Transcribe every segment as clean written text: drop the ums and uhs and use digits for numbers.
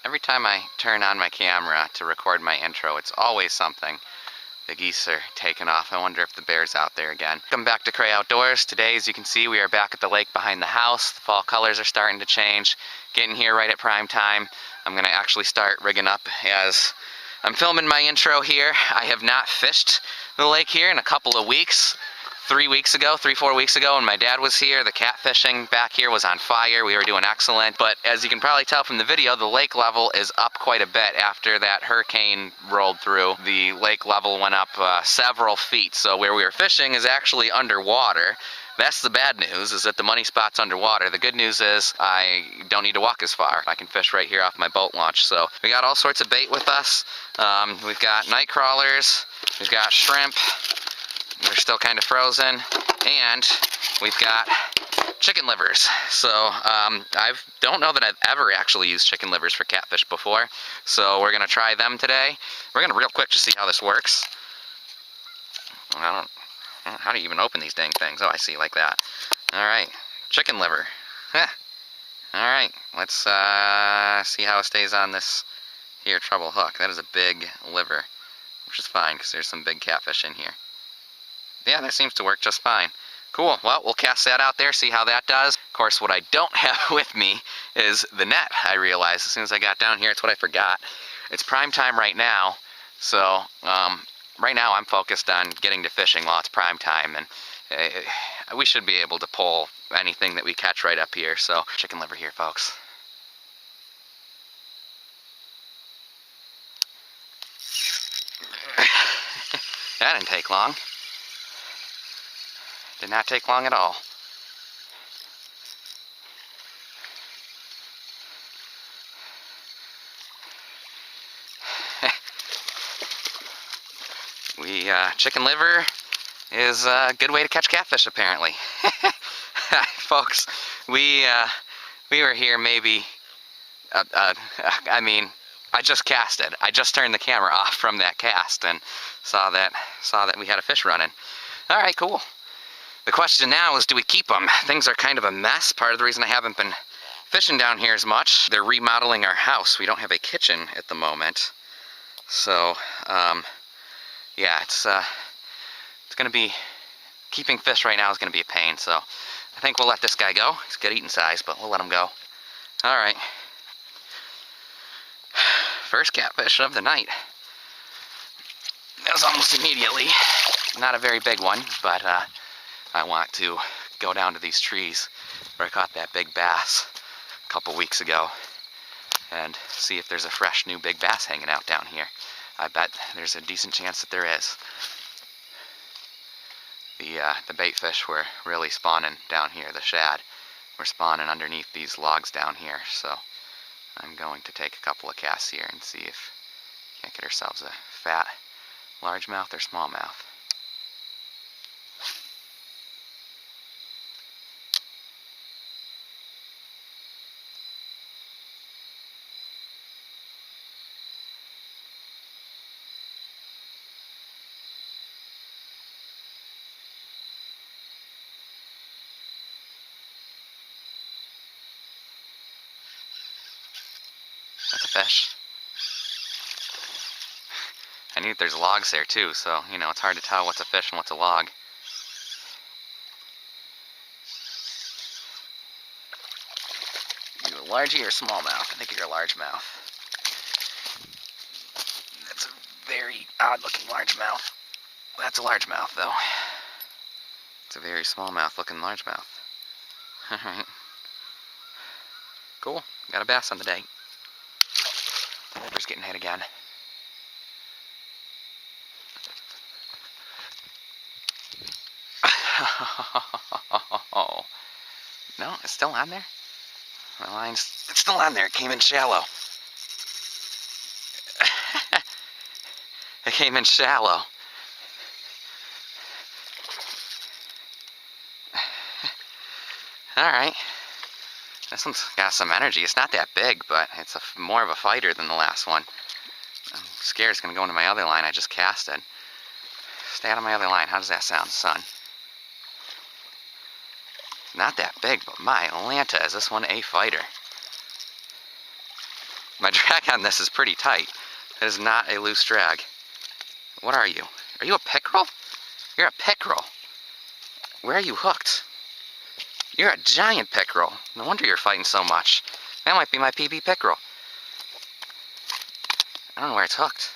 Every time I turn on my camera to record my intro, it's always something. The geese are taking off. I wonder if the bear's out there again. Welcome back to Cray Outdoors. Today, as you can see, we are back at the lake behind the house. The fall colors are starting to change. Getting here right at prime time. I'm going to actually start rigging up as I'm filming my intro here. I have not fished the lake here in a couple of weeks. 4 weeks ago, when my dad was here, the catfishing back here was on fire. We were doing excellent, but as you can probably tell from the video, the lake level is up quite a bit after that hurricane rolled through. The lake level went up several feet, so where we were fishing is actually underwater. That's the bad news, is that the money spot's underwater. The good news is I don't need to walk as far. I can fish right here off my boat launch. So we got all sorts of bait with us. We've got nightcrawlers, we've got shrimp, they're still kind of frozen, and we've got chicken livers. So I don't know that I've ever actually used chicken livers for catfish before, so we're gonna try them today. We're gonna real quick just see how this works. How do you even open these dang things? Oh, I see, like that. Alright, chicken liver. Alright, let's see how it stays on this here treble hook. That is a big liver, which is fine because there's some big catfish in here. Yeah, that seems to work just fine. Cool, well, we'll cast that out there, see how that does. Of course, what I don't have with me is the net, I realized. As soon as I got down here, it's what I forgot. It's prime time right now, so right now I'm focused on getting to fishing while it's prime time, and we should be able to pull anything that we catch right up here. So, chicken liver here, folks. That didn't take long. Did not take long at all. Chicken liver is a good way to catch catfish, apparently. Folks, we were here maybe, I mean, I just casted. I just turned the camera off from that cast and saw that we had a fish running. All right, cool. The question now is, do we keep them? Things are kind of a mess. Part of the reason I haven't been fishing down here as much, they're remodeling our house. We don't have a kitchen at the moment. So, yeah, it's going to be, keeping fish right now is going to be a pain. So I think we'll let this guy go. He's good eating size, but we'll let him go. All right. First catfish of the night. That was almost immediately. Not a very big one, but I want to go down to these trees where I caught that big bass a couple weeks ago and see if there's a fresh new big bass hanging out down here. I bet there's a decent chance that there is. The bait fish were really spawning down here. The shad were spawning underneath these logs down here, so I'm going to take a couple of casts here and see if we can't get ourselves a fat largemouth or smallmouth. That's a fish. I knew there's logs there too, so, you know, it's hard to tell what's a fish and what's a log. You a largie or smallmouth? I think you're a largemouth. That's a very odd looking largemouth. That's a largemouth though. It's a very smallmouth looking largemouth. Alright. Cool. Got a bass on the day. The liver's getting hit again. No, it's still on there? My line's, it's still on there. It came in shallow. It came in shallow. Alright. This one's got some energy. It's not that big, but it's more of a fighter than the last one. I'm scared it's going to go into my other line I just casted. Stay out of my other line. How does that sound, son? Not that big, but my Atlanta, is this one a fighter? My drag on this is pretty tight. It is not a loose drag. What are you? Are you a pickerel? You're a pickerel. Where are you hooked? You're a giant pickerel. No wonder you're fighting so much. That might be my PB pickerel. I don't know where it's hooked.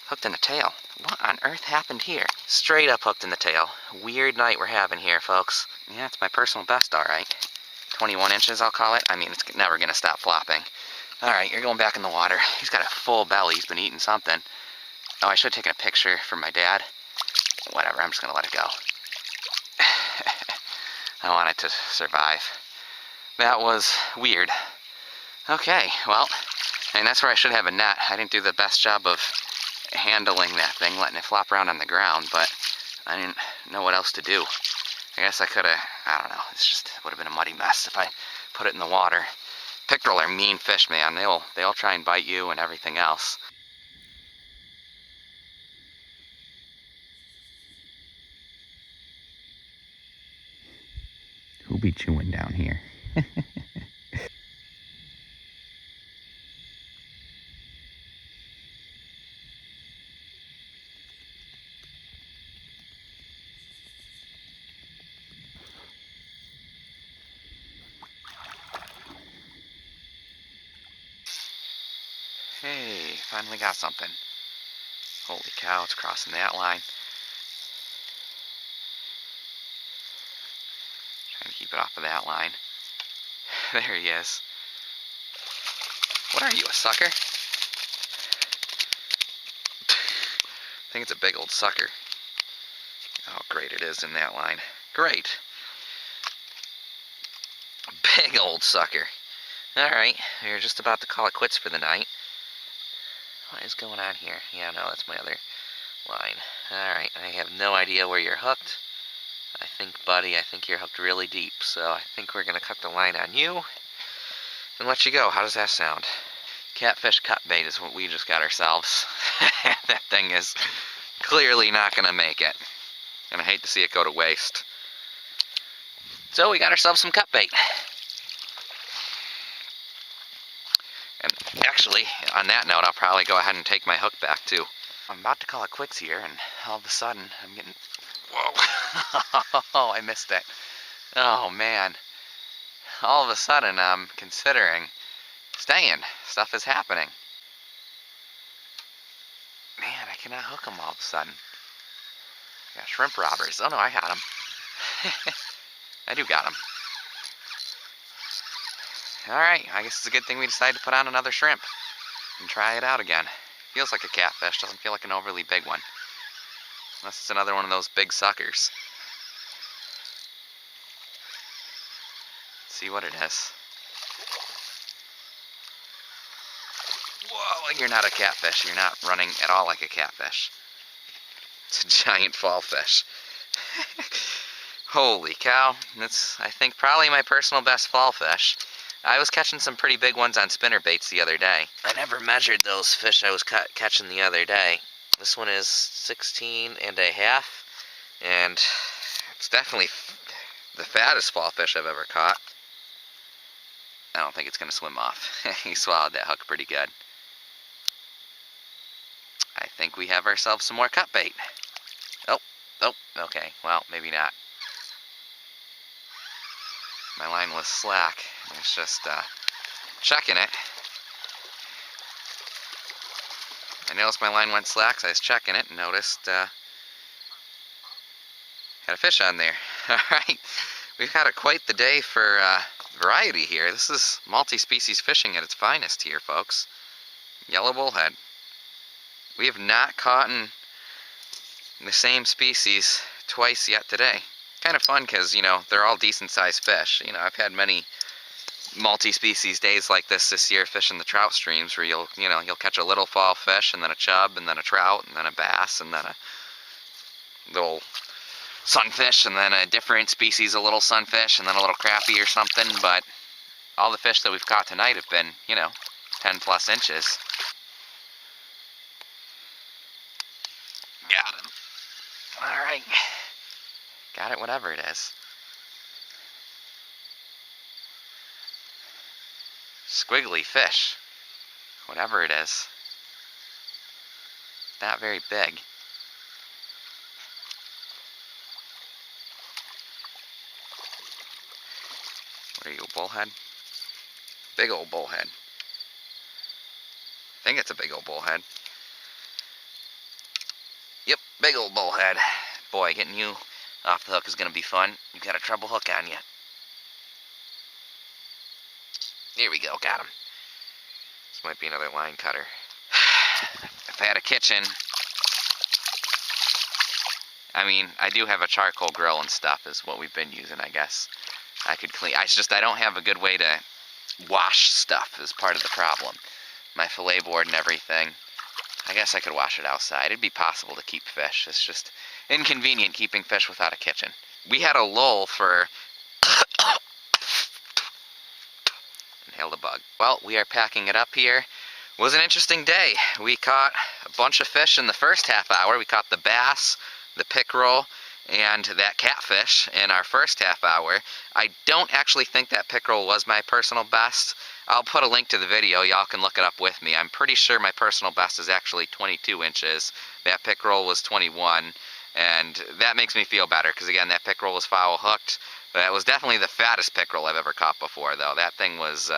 Hooked in the tail. What on earth happened here? Straight up hooked in the tail. Weird night we're having here, folks. Yeah, it's my personal best, alright. 21 inches, I'll call it. I mean, it's never gonna stop flopping. Alright, you're going back in the water. He's got a full belly. He's been eating something. Oh, I should have taken a picture for my dad. Whatever, I'm just gonna let it go. I want it to survive. That was weird. Okay, well, and that's where I should have a net. I didn't do the best job of handling that thing, letting it flop around on the ground, but I didn't know what else to do. I guess I could have, I don't know, it's just, it would have been a muddy mess if I put it in the water. Pickerel are mean fish, man. They'll try and bite you and everything else. Who be chewing down here? Hey, finally got something. Holy cow, it's crossing that line. Trying to keep it off of that line. There he is. What are you, a sucker? I think it's a big old sucker. Oh, great, it is in that line. Great. Big old sucker. Alright, we're just about to call it quits for the night. What is going on here? Yeah, no, that's my other line. Alright, I have no idea where you're hooked. I think, buddy, I think you're hooked really deep, so I think we're going to cut the line on you and let you go. How does that sound? Catfish cut bait is what we just got ourselves. That thing is clearly not going to make it, and I hate to see it go to waste. So we got ourselves some cut bait. And actually, on that note, I'll probably go ahead and take my hook back too. I'm about to call it quits here, and all of a sudden, I'm getting... Whoa! Oh, I missed it. Oh, man. All of a sudden, I'm considering staying. Stuff is happening. Man, I cannot hook them all of a sudden. I got shrimp robbers. Oh, no, I got them. I do got them. Alright, I guess it's a good thing we decided to put on another shrimp and try it out again. Feels like a catfish, doesn't feel like an overly big one. Unless it's another one of those big suckers. Let's see what it is. Whoa, you're not a catfish. You're not running at all like a catfish. It's a giant fall fish. Holy cow. That's, I think, probably my personal best fall fish. I was catching some pretty big ones on spinner baits the other day. I never measured those fish I was catching the other day. This one is 16 and a half, and it's definitely the fattest fall fish I've ever caught. I don't think it's going to swim off. He swallowed that hook pretty good. I think we have ourselves some more cut bait. Oh, okay, well, maybe not. My line was slack. I was just checking it. I noticed my line went slack, so I was checking it and noticed had a fish on there. Alright, we've had quite the day for variety here. This is multi-species fishing at its finest here, folks. Yellow bullhead. We have not caught in the same species twice yet today. Kind of fun because, you know, they're all decent-sized fish. You know, I've had many multi-species days like this year fishing the trout streams where you'll catch a little fall fish and then a chub and then a trout and then a bass and then a little sunfish and then a different species of little sunfish and then a little crappie or something. But all the fish that we've caught tonight have been, you know, 10 plus inches. Got him. Alright. Got it, whatever it is. Squiggly fish. whatever it is. Not very big. What are you, a bullhead? Big old bullhead. I think it's a big old bullhead. Yep, big old bullhead. Boy, getting you off the hook is gonna be fun. You got a treble hook on you. Here we go, got him. This might be another line cutter. If I had a kitchen, I mean, I do have a charcoal grill and stuff is what we've been using, I guess. I could clean, I don't have a good way to wash stuff is part of the problem. My fillet board and everything. I guess I could wash it outside. It'd be possible to keep fish. It's just inconvenient keeping fish without a kitchen. We had a lull for... Inhaled a bug. Well, we are packing it up here. It was an interesting day. We caught a bunch of fish in the first half hour. We caught the bass, the pickerel, and that catfish in our first half hour. I don't actually think that pickerel was my personal best. I'll put a link to the video. Y'all can look it up with me. I'm pretty sure my personal best is actually 22 inches. That pickerel was 21, and that makes me feel better because, again, that pickerel was foul hooked. That was definitely the fattest pickerel I've ever caught before, though. That thing was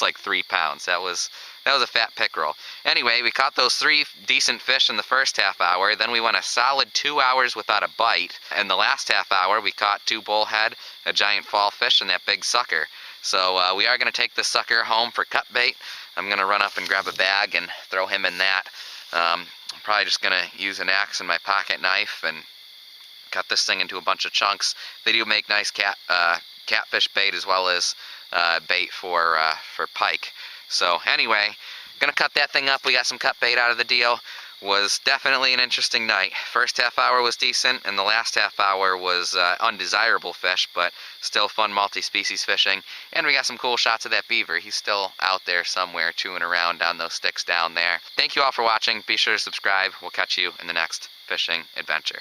like 3 pounds. That was a fat pickerel. Anyway, we caught those 3 decent fish in the first half hour. Then we went a solid 2 hours without a bite. In the last half hour, we caught 2 bullhead, a giant fallfish, and that big sucker. So we are going to take this sucker home for cut bait. I'm going to run up and grab a bag and throw him in that. I'm probably just going to use an axe and my pocket knife and cut this thing into a bunch of chunks. They do make nice catfish bait as well as bait for pike. So anyway, gonna cut that thing up. We got some cut bait out of the deal. Was definitely an interesting night. First half hour was decent, and the last half hour was undesirable fish, but still fun multi-species fishing. And we got some cool shots of that beaver. He's still out there somewhere chewing around on those sticks down there. Thank you all for watching. Be sure to subscribe. We'll catch you in the next fishing adventure.